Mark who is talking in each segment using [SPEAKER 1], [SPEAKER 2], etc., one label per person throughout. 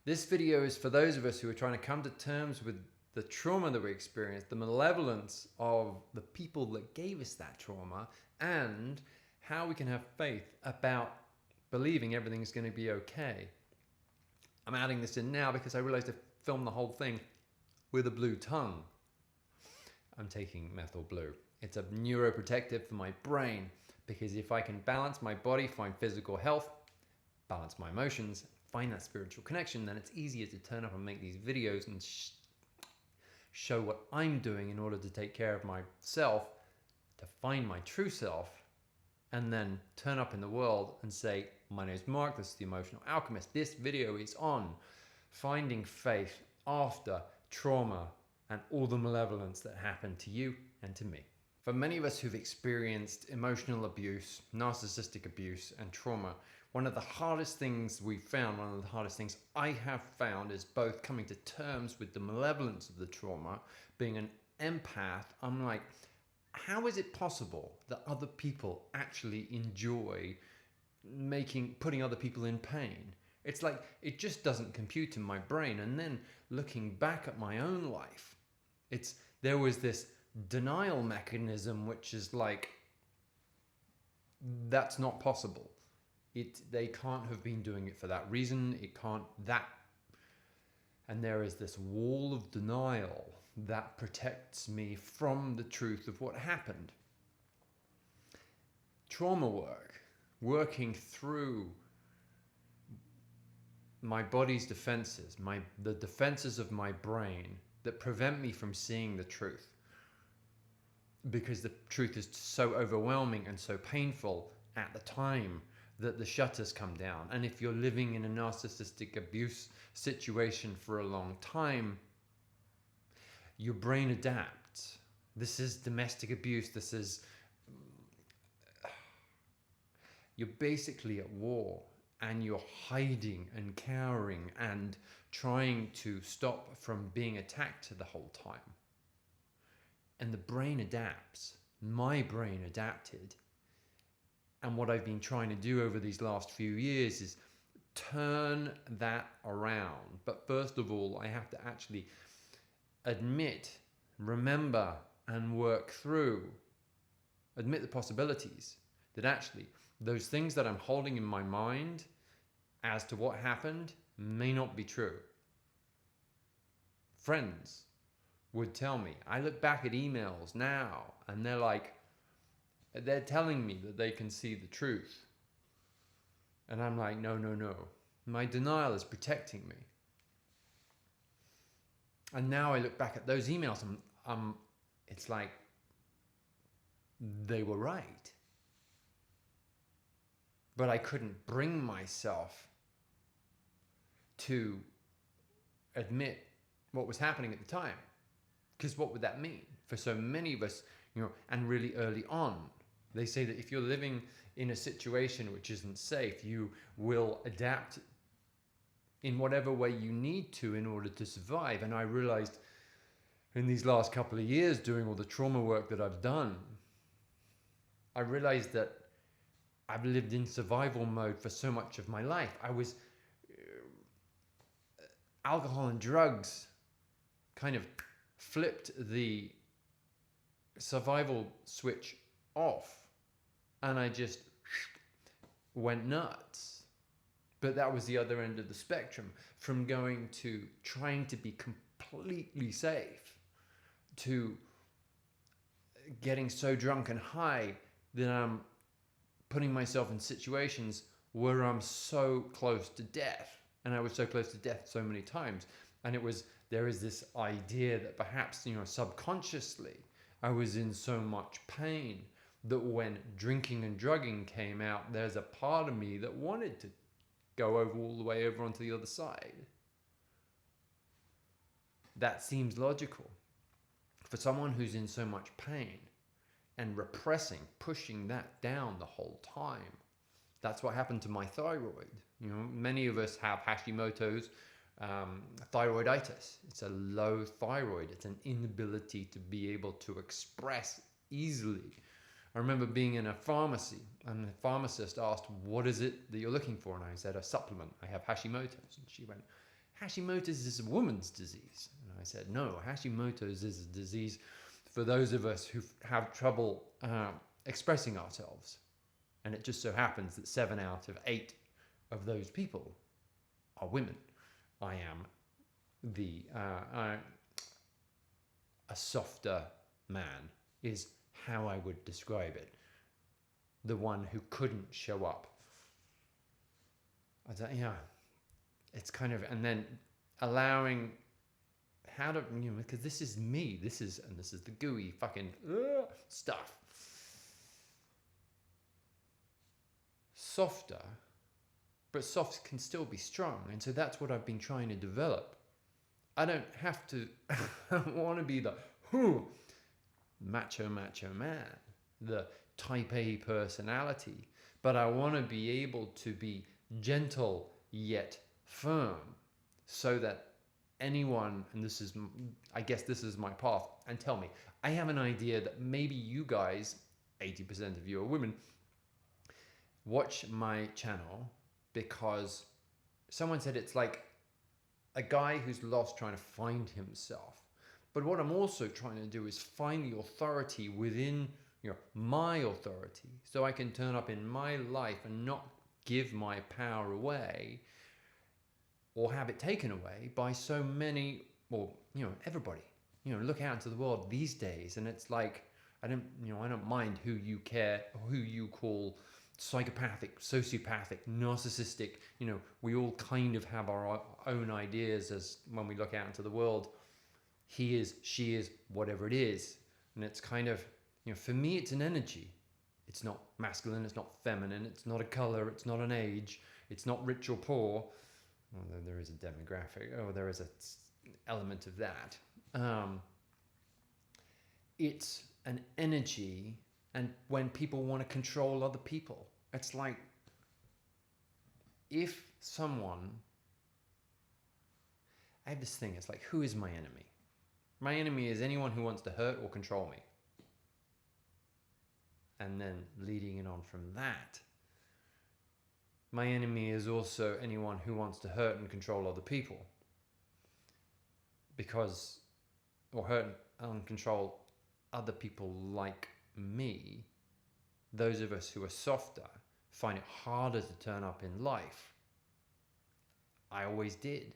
[SPEAKER 1] This video is for those of us who are trying to come to terms with the trauma that we experienced, the malevolence of the people that gave us that trauma, and how we can have faith about believing everything's going to be okay. I'm adding this in now because I realized I filmed the whole thing with a blue tongue. I'm taking methyl blue. It's a neuroprotective for my brain, because if I can balance my body, find physical health, balance my emotions, find that spiritual connection, then it's easier to turn up and make these videos and show what I'm doing in order to take care of myself, to find my true self, and then turn up in the world and say, my name is Mark, this is The Emotional Alchemist. This video is on finding faith after trauma and all the malevolence that happened to you and to me. For many of us who've experienced emotional abuse, narcissistic abuse, and trauma, one of the hardest things we've found, one of the hardest things I have found, is both coming to terms with the malevolence of the trauma. Being an empath, I'm like, how is it possible that other people actually enjoy putting other people in pain? It's like, it just doesn't compute in my brain. And then looking back at my own life, there was this denial mechanism, which is like, that's not possible. They can't have been doing it for that reason. And there is this wall of denial that protects me from the truth of what happened. Trauma work, working through my body's defenses, the defenses of my brain that prevent me from seeing the truth, because the truth is so overwhelming and so painful at the time that the shutters come down. And if you're living in a narcissistic abuse situation for a long time, your brain adapts. This is domestic abuse. You're basically at war, and you're hiding and cowering and trying to stop from being attacked the whole time. And the brain adapts. My brain adapted. And what I've been trying to do over these last few years is turn that around. But first of all, I have to actually admit, remember, and work through, admit the possibilities that actually those things that I'm holding in my mind as to what happened may not be true. Friends would tell me, I look back at emails now and they're telling me that they can see the truth. And I'm like, no. My denial is protecting me. And now I look back at those emails and it's like, they were right. But I couldn't bring myself to admit what was happening at the time. Because what would that mean? For so many of us, and really early on, they say that if you're living in a situation which isn't safe, you will adapt in whatever way you need to in order to survive. And I realized in these last couple of years, doing all the trauma work that I've done, I realized that I've lived in survival mode for so much of my life. Alcohol and drugs kind of flipped the survival switch off, and I just went nuts. But that was the other end of the spectrum, from going to trying to be completely safe to getting so drunk and high that I'm putting myself in situations where I'm so close to death. And I was so close to death so many times. And there is this idea that perhaps, subconsciously I was in so much pain that when drinking and drugging came out, there's a part of me that wanted to go all the way over onto the other side. That seems logical. For someone who's in so much pain and repressing, pushing that down the whole time. That's what happened to my thyroid. Many of us have Hashimoto's, thyroiditis. It's a low thyroid. It's an inability to be able to express easily. I remember being in a pharmacy, and the pharmacist asked, what is it that you're looking for? And I said, a supplement. I have Hashimoto's. And she went, Hashimoto's is a woman's disease. And I said, no, Hashimoto's is a disease for those of us who have trouble expressing ourselves. And it just so happens that 7 out of 8 of those people are women. I am a softer man is how I would describe it. The one who couldn't show up. Yeah, it's kind of, and then allowing how to, because this is me, this is the gooey fucking stuff. Softer, but soft can still be strong, and so that's what I've been trying to develop. I don't have to, I don't want to be the macho man, the type A personality, but I want to be able to be gentle yet firm, so that anyone, and this is, I guess this is my path, and tell me, I have an idea that maybe you guys, 80% of you are women, watch my channel because someone said it's like a guy who's lost trying to find himself. But what I'm also trying to do is find the authority within my authority, so I can turn up in my life and not give my power away or have it taken away by so many, or everybody. Look out into the world these days, and it's like I don't mind who you care or who you call psychopathic, sociopathic, narcissistic. We all kind of have our own ideas as when we look out into the world. He is, she is, whatever it is, and it's kind of, for me, it's an energy. It's not masculine, it's not feminine, it's not a color, it's not an age, it's not rich or poor. Although there is a demographic, there is an element of that. It's an energy, and when people want to control other people, it's like if someone, I have this thing, it's like, who is my enemy? My enemy is anyone who wants to hurt or control me. And then leading it on from that, my enemy is also anyone who wants to hurt and control other people. Or hurt and control other people like me. Those of us who are softer find it harder to turn up in life. I always did.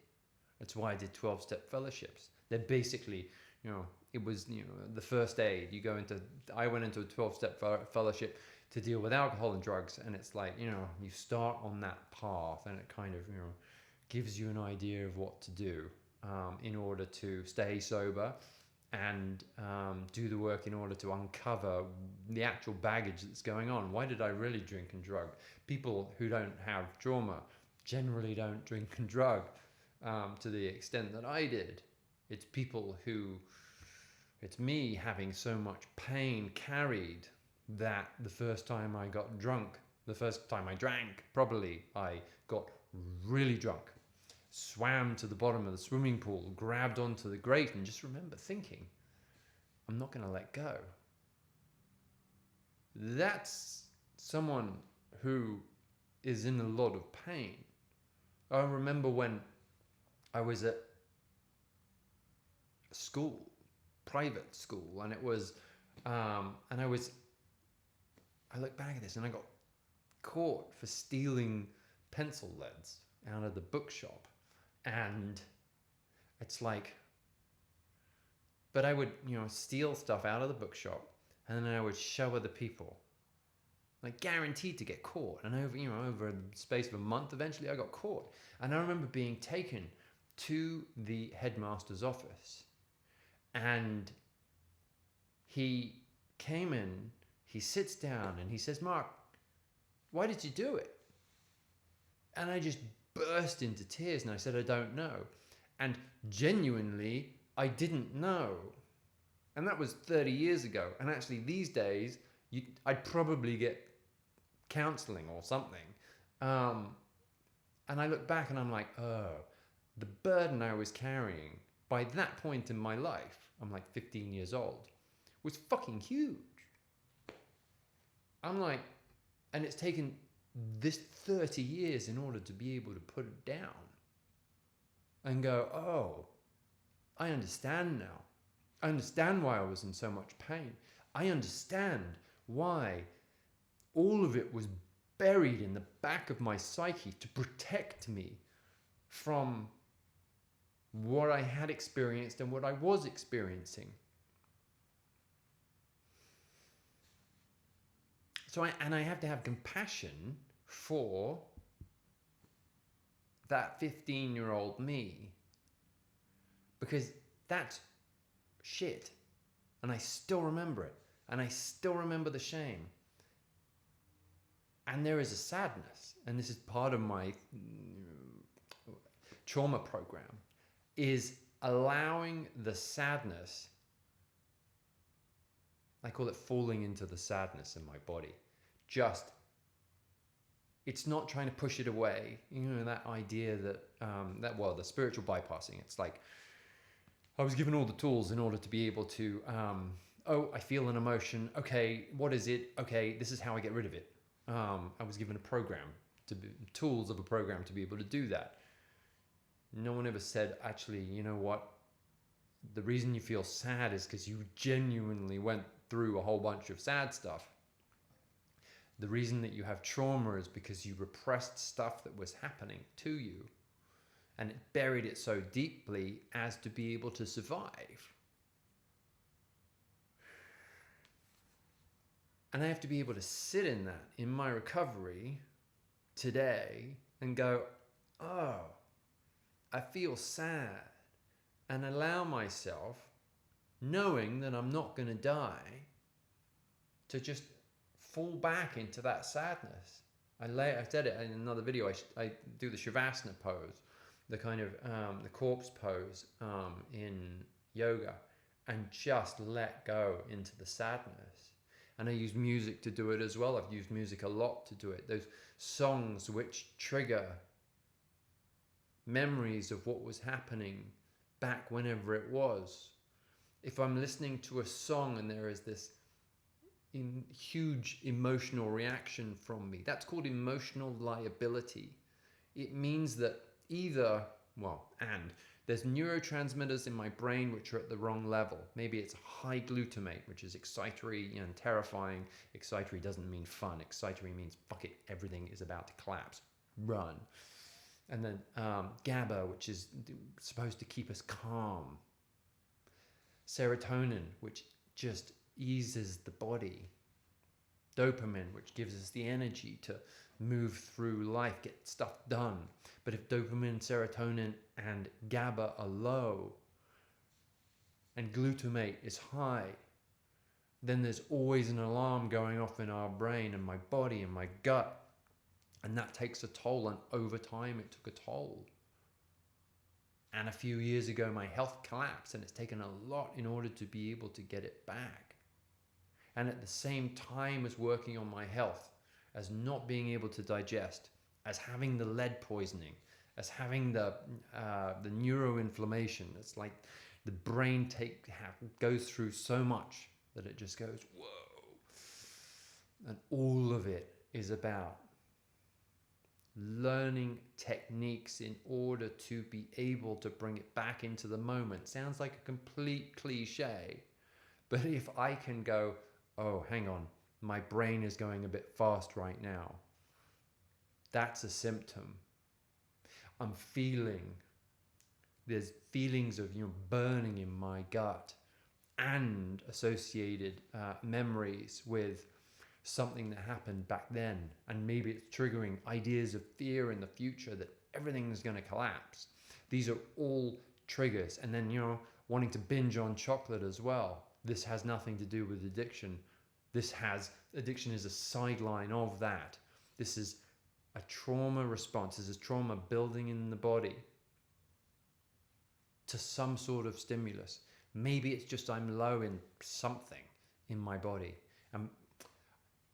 [SPEAKER 1] That's why I did 12-step fellowships. They're basically, it was, the first aid. I went into a 12-step fellowship to deal with alcohol and drugs, and it's like, you start on that path, and it kind of, gives you an idea of what to do in order to stay sober and do the work in order to uncover the actual baggage that's going on. Why did I really drink and drug? People who don't have trauma generally don't drink and drug to the extent that I did. It's it's me having so much pain carried that the first time I got drunk, the first time I drank, probably I got really drunk, swam to the bottom of the swimming pool, grabbed onto the grate, and just remember thinking, I'm not going to let go. That's someone who is in a lot of pain. I remember when I was at school, private school, and it was, and I look back at this and I got caught for stealing pencil leads out of the bookshop. And it's like, but I would, steal stuff out of the bookshop, and then I would show other people, like guaranteed to get caught. And over the space of a month, eventually I got caught. And I remember being taken to the headmaster's office, and he came in, he sits down, and he says, Mark, why did you do it? And I just burst into tears, and I said, I don't know. And genuinely, I didn't know. And that was 30 years ago. And actually, these days, I'd probably get counseling or something. And I look back and I'm like, oh, the burden I was carrying by that point in my life, I'm like 15 years old, was fucking huge. I'm like, and it's taken this 30 years in order to be able to put it down. and go, oh, I understand now. I understand why I was in so much pain. I understand why all of it was buried in the back of my psyche to protect me from what I had experienced and what I was experiencing. So I have to have compassion for that 15-year-old me, because that's shit. And I still remember it. And I still remember the shame. And there is a sadness. And this is part of my trauma program, is allowing the sadness. I call it falling into the sadness in my body. Just, it's not trying to push it away. You know, that idea that, the spiritual bypassing. It's like, I was given all the tools in order to be able to, I feel an emotion. Okay, what is it? Okay, this is how I get rid of it. I was given a program, tools of a program to be able to do that. No one ever said, actually, you know what? The reason you feel sad is because you genuinely went through a whole bunch of sad stuff. The reason that you have trauma is because you repressed stuff that was happening to you, and it buried it so deeply as to be able to survive. And I have to be able to sit in that in my recovery today and go, oh, I feel sad, and allow myself, knowing that I'm not going to die, to just fall back into that sadness. I said it in another video. I do the Shavasana pose, the kind of the corpse pose in yoga, and just let go into the sadness. And I use music to do it as well. I've used music a lot to do it. Those songs which trigger memories of what was happening back whenever it was. If I'm listening to a song and there is this huge emotional reaction from me, that's called emotional liability. It means that there's neurotransmitters in my brain which are at the wrong level. Maybe it's high glutamate, which is excitatory and terrifying. Excitatory doesn't mean fun. Excitatory means fuck it, everything is about to collapse. Run. And then GABA, which is supposed to keep us calm. Serotonin, which just eases the body. Dopamine, which gives us the energy to move through life, get stuff done. But if dopamine, serotonin, and GABA are low, and glutamate is high, then there's always an alarm going off in our brain and my body and my gut. And that takes a toll, and over time it took a toll. And a few years ago my health collapsed, and it's taken a lot in order to be able to get it back. And at the same time as working on my health, as not being able to digest, as having the lead poisoning, as having the neuroinflammation, it's like the brain goes through so much that it just goes, whoa. And all of it is about learning techniques in order to be able to bring it back into the moment. Sounds like a complete cliche, but if I can go, oh, hang on, my brain is going a bit fast right now, that's a symptom. There's feelings of burning in my gut and associated memories with something that happened back then, and maybe it's triggering ideas of fear in the future that everything's going to collapse. These are all triggers. And then wanting to binge on chocolate as well. This has nothing to do with addiction. Addiction is a sideline of that. This is a trauma response. This is trauma building in the body to some sort of stimulus. Maybe it's just I'm low in something in my body. And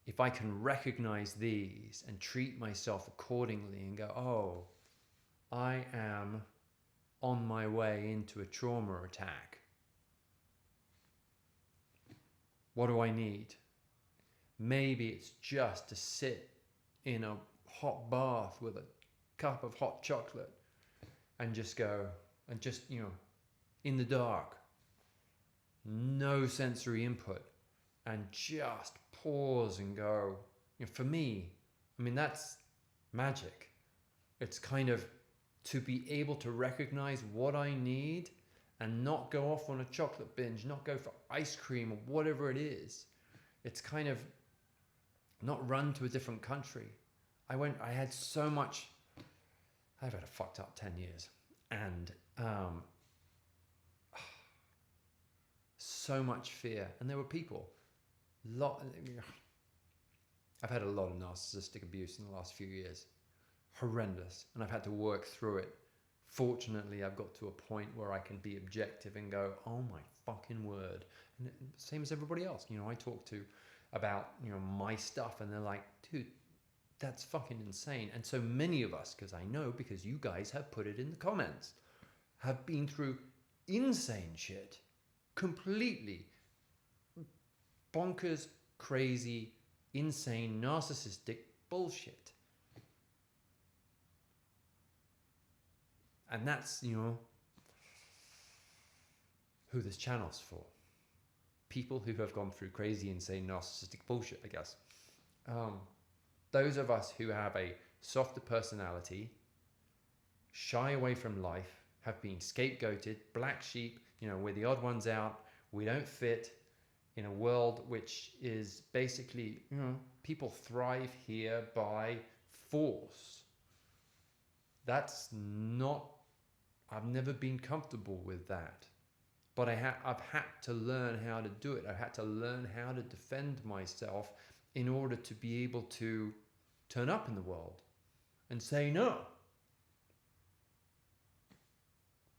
[SPEAKER 1] if I can recognize these and treat myself accordingly and go, oh, I am on my way into a trauma attack. What do I need? Maybe it's just to sit in a hot bath with a cup of hot chocolate and just go, and just, in the dark, no sensory input, and just pause and go. For me, I mean, that's magic. It's kind of to be able to recognize what I need and not go off on a chocolate binge, not go for ice cream or whatever it is. It's kind of not run to a different country. I've had a fucked up 10 years, and so much fear. And there were people, I've had a lot of narcissistic abuse in the last few years. Horrendous. And I've had to work through it. Fortunately, I've got to a point where I can be objective and go, oh my fucking word. And same as everybody else. I talk to about, my stuff, and they're like, dude, that's fucking insane. And so many of us, because you guys have put it in the comments, have been through insane shit. Completely bonkers, crazy, insane, narcissistic bullshit. And that's, who this channel's for. People who have gone through crazy, insane, narcissistic bullshit, I guess. Those of us who have a softer personality, shy away from life, have been scapegoated, black sheep, we're the odd ones out, we don't fit in a world which is basically, people thrive here by force. That's not, I've never been comfortable with that. But I've had to learn how to do it. I've had to learn how to defend myself in order to be able to turn up in the world and say no.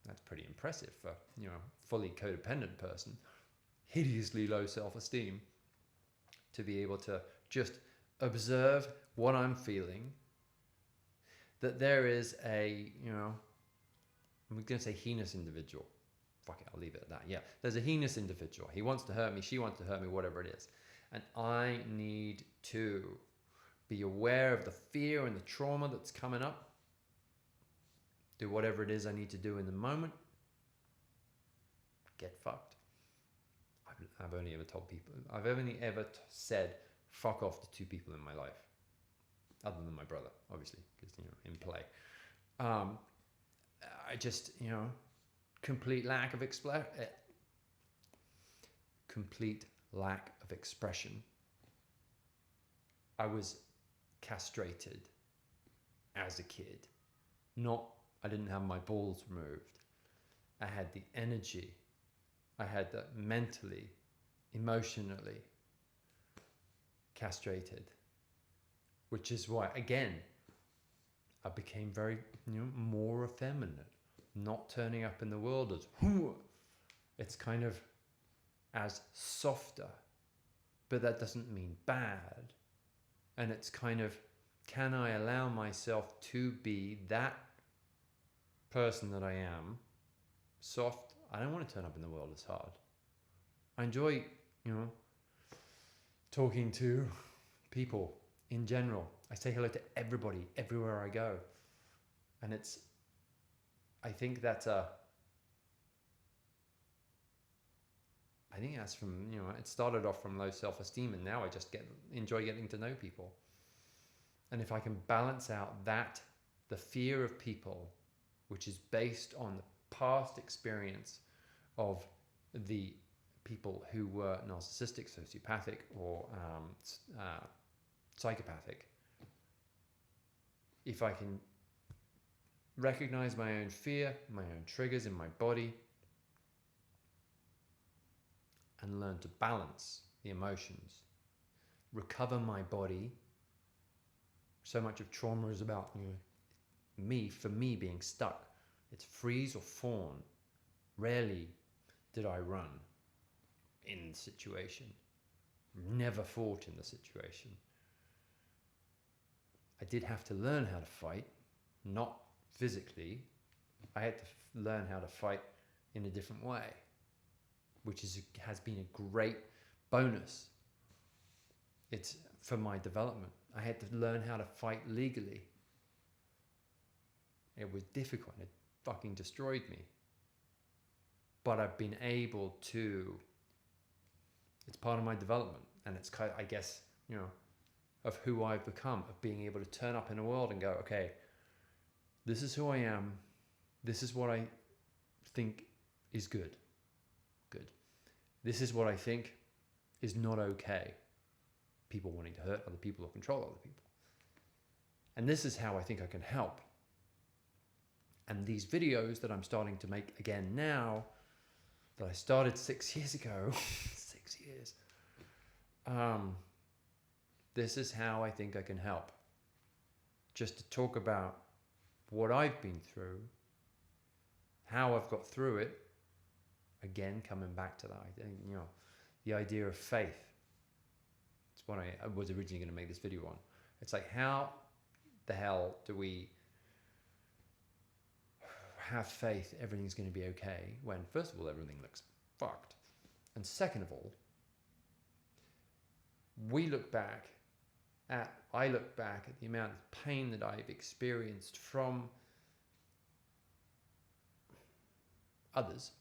[SPEAKER 1] That's pretty impressive for, fully codependent person, hideously low self-esteem, to be able to just observe what I'm feeling, that there is a, I'm going to say heinous individual. Fuck it, I'll leave it at that. Yeah, there's a heinous individual. He wants to hurt me, she wants to hurt me, whatever it is. And I need to be aware of the fear and the trauma that's coming up. Do whatever it is I need to do in the moment. Get fucked. I've only ever told people, I've only ever said fuck off to 2 people in my life. Other than my brother, obviously, because, in play. I just, complete lack of expression. I was castrated as a kid. I didn't have my balls removed. I had the energy. I had the mentally, emotionally castrated. Which is why, again, I became very, more effeminate. Not turning up in the world as, it's kind of as softer, but that doesn't mean bad. And it's kind of, can I allow myself to be that person that I am, soft? I don't want to turn up in the world as hard. I enjoy, talking to people in general. I say hello to everybody, everywhere I go. And I think that's from, it started off from low self-esteem, and now I just enjoy getting to know people. And if I can balance out the fear of people, which is based on the past experience of the people who were narcissistic, sociopathic, or psychopathic, if I can recognize my own fear, my own triggers in my body, and learn to balance the emotions, recover my body. So much of trauma is about for me being stuck. It's freeze or fawn. Rarely did I run in the situation. Never fought in the situation. I did have to learn how to fight, not physically. I had to learn how to fight in a different way, which has been a great bonus. It's for my development. I had to learn how to fight legally. It was difficult. It fucking destroyed me. But I've been able to, it's part of my development, and it's kind of, I guess, of who I've become, of being able to turn up in a world and go, okay, this is who I am. This is what I think is good. This is what I think is not okay. People wanting to hurt other people or control other people. And this is how I think I can help. And these videos that I'm starting to make again now, that I started 6 years ago, 6 years, this is how I think I can help. Just to talk about what I've been through, how I've got through it. Again, coming back to that, the idea of faith. It's what I was originally going to make this video on. It's like, how the hell do we have faith everything's going to be okay when, first of all, everything looks fucked, and second of all, I look back at the amount of pain that I've experienced from others,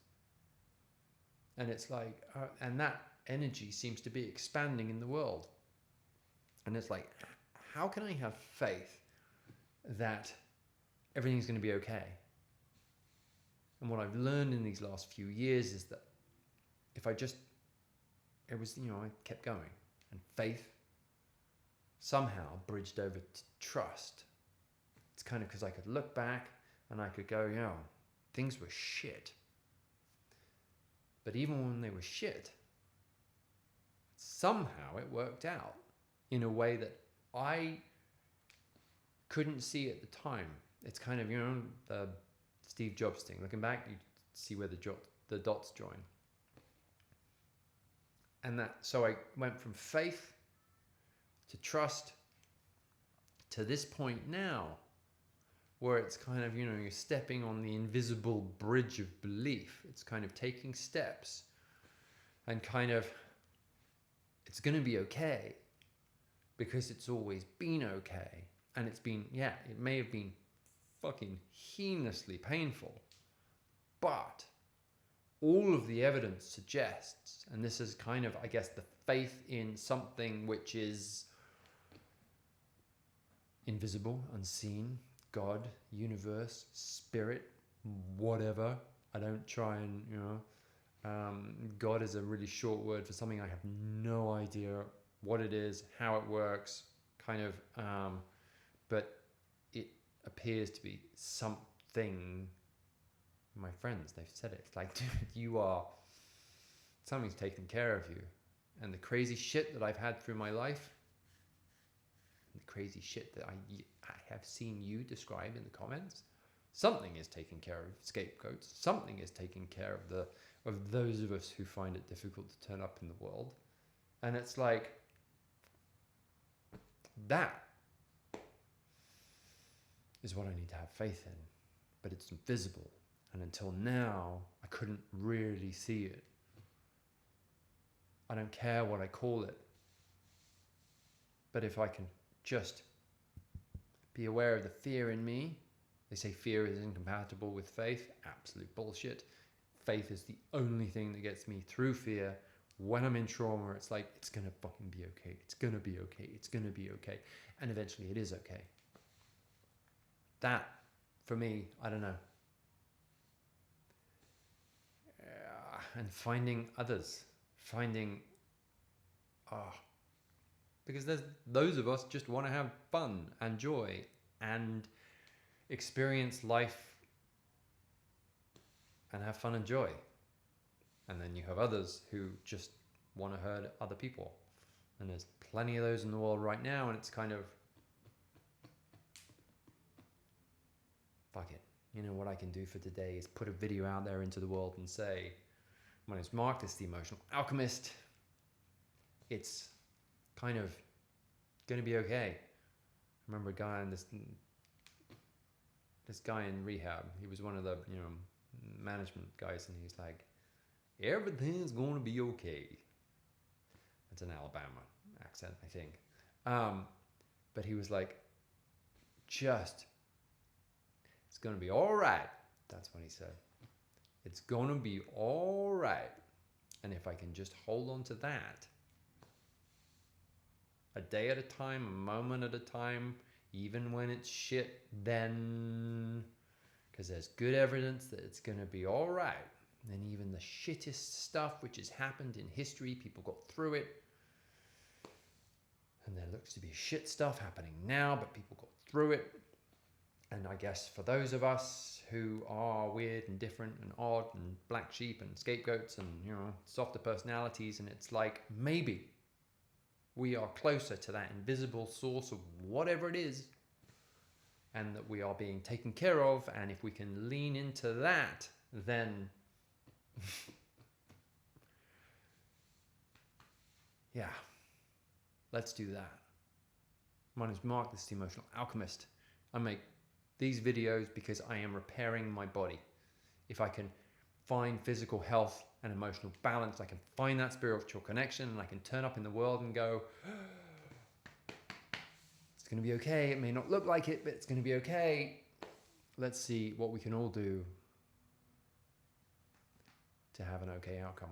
[SPEAKER 1] and it's like, and that energy seems to be expanding in the world, and it's like, how can I have faith that everything's going to be okay? And what I've learned in these last few years is that if I kept going, and faith somehow bridged over to trust. It's kind of because I could look back and I could go, things were shit. But even when they were shit, somehow it worked out in a way that I couldn't see at the time. It's kind of, the Steve Jobs thing. Looking back, you see where the dots join. And so I went from faith to trust to this point now, where it's kind of, you're stepping on the invisible bridge of belief. It's kind of taking steps and kind of, it's going to be okay because it's always been okay. And it's been, it may have been fucking heinously painful, but all of the evidence suggests, and this is kind of, I guess, the faith in something which is invisible, unseen, God, universe, spirit, whatever. I don't try and, God is a really short word for something I have no idea what it is, how it works, kind of, but it appears to be something. My friends, they've said it. It's like, dude, something's taking care of you. And the crazy shit that I've had through my life, the crazy shit that I have seen you describe in the comments, something is taking care of scapegoats. Something is taking care of those of us who find it difficult to turn up in the world. And it's like, that is what I need to have faith in. But it's invisible. And until now, I couldn't really see it. I don't care what I call it. But if I can just be aware of the fear in me. They say fear is incompatible with faith. Absolute bullshit. Faith is the only thing that gets me through fear. When I'm in trauma, it's like, it's going to fucking be okay. It's going to be okay. It's going to be okay. And eventually it is okay. That, for me, I don't know. And finding others. Because there's those of us just want to have fun and joy and experience life and have fun and joy. And then you have others who just want to hurt other people. And there's plenty of those in the world right now, and it's kind of, fuck it. What I can do for today is put a video out there into the world and say, my name's Mark, this is the Emotional Alchemist. It's kind of going to be okay. I remember a guy in this guy in rehab. He was one of the management guys, and he's like, everything's going to be okay. It's an Alabama accent, I think. But he was like, it's going to be all right. That's what he said. It's gonna be all right. And if I can just hold on to that, a day at a time, a moment at a time, even when it's shit, then, because there's good evidence that it's gonna be all right. And even the shittest stuff which has happened in history, people got through it. And there looks to be shit stuff happening now, but people got through it. And I guess for those of us who are weird and different and odd and black sheep and scapegoats and, you know, softer personalities, and it's like maybe we are closer to that invisible source of whatever it is, and that we are being taken care of. And if we can lean into that, then yeah, let's do that. My name is Mark, this is the Emotional Alchemist. I make these videos because I am repairing my body. If I can find physical health and emotional balance, I can find that spiritual connection, and I can turn up in the world and go, it's going to be okay. It may not look like it, but it's going to be okay. Let's see what we can all do to have an okay outcome.